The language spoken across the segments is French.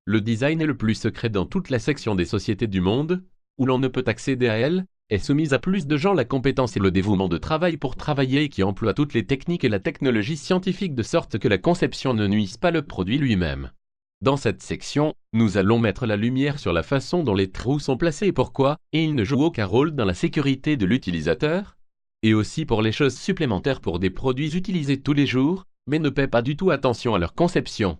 le design est le plus secret dans toute la section des sociétés du monde, où l'on ne peut accéder à elle, est soumise à plus de gens la compétence et le dévouement de travail pour travailler et qui emploie toutes les techniques et la technologie scientifique de sorte que la conception ne nuise pas le produit lui-même. Dans cette section, nous allons mettre la lumière sur la façon dont les trous sont placés et pourquoi, et ils ne jouent aucun rôle dans la sécurité de l'utilisateur, et aussi pour les choses supplémentaires pour des produits utilisés tous les jours, mais ne paient pas du tout attention à leur conception.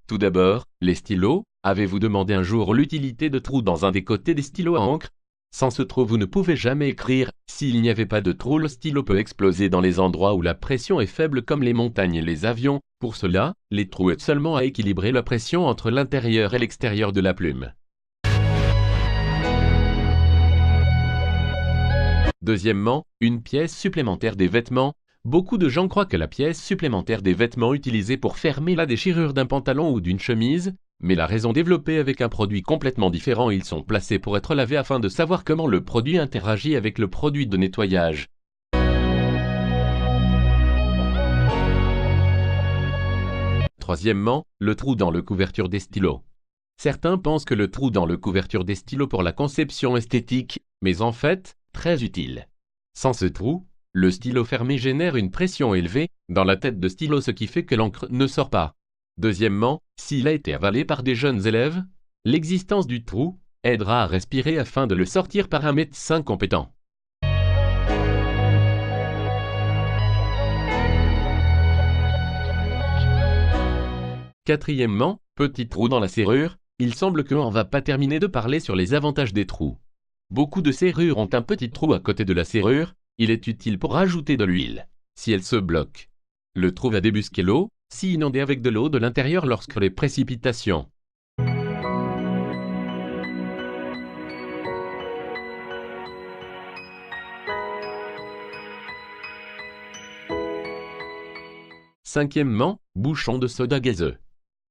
Tout d'abord, les stylos. Avez-vous demandé un jour l'utilité de trous dans un des côtés des stylos à encre? Sans ce trou, vous ne pouvez jamais écrire. S'il n'y avait pas de trou, le stylo peut exploser dans les endroits où la pression est faible comme les montagnes et les avions. Pour cela, les trous aident seulement à équilibrer la pression entre l'intérieur et l'extérieur de la plume. Deuxièmement, une pièce supplémentaire des vêtements. Beaucoup de gens croient que la pièce supplémentaire des vêtements utilisée pour fermer la déchirure d'un pantalon ou d'une chemise, mais la raison développée avec un produit complètement différent, ils sont placés pour être lavés afin de savoir comment le produit interagit avec le produit de nettoyage. Troisièmement, le trou dans le couverture des stylos. Certains pensent que le trou dans le couverture des stylos pour la conception esthétique, mais en fait, très utile. Sans ce trou, le stylo fermé génère une pression élevée dans la tête de stylo, ce qui fait que l'encre ne sort pas. Deuxièmement, s'il a été avalé par des jeunes élèves, l'existence du trou aidera à respirer afin de le sortir par un médecin compétent. Quatrièmement, petit trou dans la serrure. Il semble que l'on ne va pas terminer de parler sur les avantages des trous. Beaucoup de serrures ont un petit trou à côté de la serrure. Il est utile pour rajouter de l'huile, si elle se bloque. Le trou va débusquer l'eau, si inondée avec de l'eau de l'intérieur lorsque les précipitations. Cinquièmement, bouchon de soda gazeux.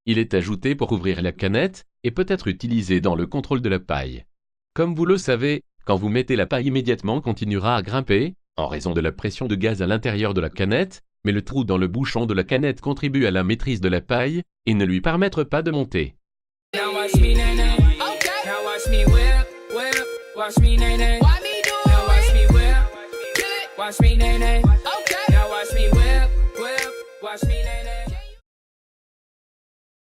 Il est ajouté pour ouvrir la canette et peut être utilisé dans le contrôle de la paille. Comme vous le savez, quand vous mettez la paille immédiatement continuera à grimper, en raison de la pression de gaz à l'intérieur de la canette, mais le trou dans le bouchon de la canette contribue à la maîtrise de la paille et ne lui permettra pas de monter. Watch me